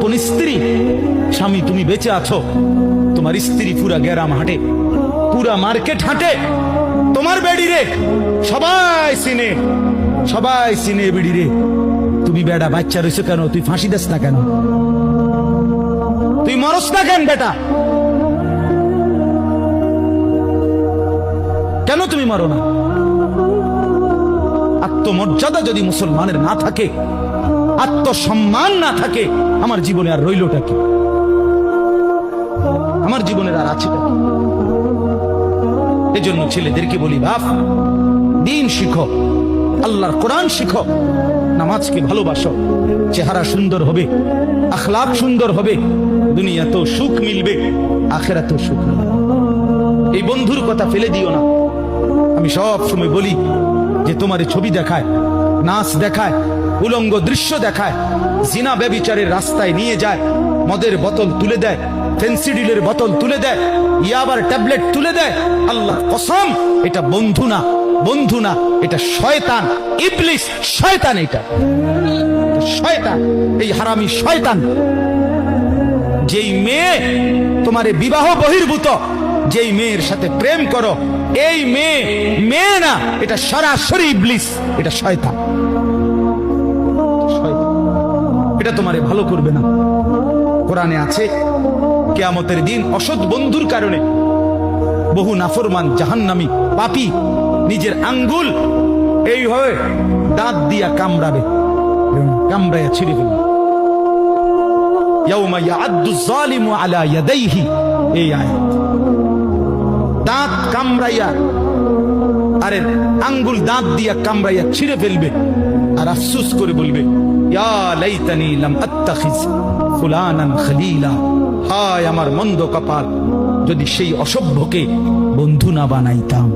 আপন স্ত্রী, স্বামী তুমি বেঁচে আছো, তোমার স্ত্রী পুরা গ্রাম হাঁটে, পুরা মার্কেট হাঁটে, তোমার বেডি রে সবাই চিনে বেডি রে। তুমি বেড়া বাচ্চা রয়েছো কেন? তুই ফাঁসি দেস না কেন? তুই মরস না কেন বেটা? কেন তুমি মরো না? আত্মমর্যাদা যদি মুসলমানের না থাকে, আত্মসম্মান না থাকে, আমার জীবনে আর রইলটা কি? আমার জীবনের আর আছেটা কি? এজন্য ছেলেদেরকে বলি, বাপ দিন শিখো, আল্লাহর কোরআন শিখো, নামাজকে ভালোবাসো, চেহারা সুন্দর হবে, আখলাক সুন্দর হবে, দুনিয়াতেও সুখ মিলবে, আখিরাতেও সুখ মিলবে। এই বন্ধুর কথা ফেলে দিও না। আমি সব সময় বলি যে তোমার ছবি দেখায়, নাচ দেখায়, উলঙ্গ দৃশ্য দেখায়, জিনা ব্যভিচারের রাস্তায় নিয়ে যায়, মদের বোতল তুলে দেয়, ফেন্সিডিলের বোতল তুলে দেয়, ইয়াবার ট্যাবলেট তুলে দেয়, আল্লাহ কসম এটা বন্ধু না, বন্ধু না, এটা শয়তান, ইবলিস, শয়তান, এটা শয়তান, এই হারামি শয়তান। যেই মেয়ে তোমার বিবাহ বহির্ভূত, যেই মেয়ের সাথে প্রেম করো, এই মেয়ে না, এটা সরাসরি ইবলিস, এটা শয়তান, এটা তোমারে ভালো করবে না। কোরআনে আছে কিয়ামতের দিন অসৎ বন্ধুর কারণে বহু নাফরমান জাহান্নামী পাপী নিজের আঙ্গুল এইভাবে দাঁত দিয়া কামড়াবে, কামড়াইয়া ছিঁড়ে ফেলবে। ইয়াউমা ইয়াআদ্দু যালিমু আলা ইয়াদাইহি, এই আয়াত। দাঁত কামড়াইয়া, আরে আঙ্গুল দাঁত দিয়া কামড়াইয়া ছিঁড়ে ফেলবে, আর আফসোস করে বলবে, ইয়া লাইতানি লাম আত্তাখিজ ফুলানান খলিলা, হায় আমার মন্দ কপাল, যদি সেই অসভ্যকে বন্ধু না বানাইতাম।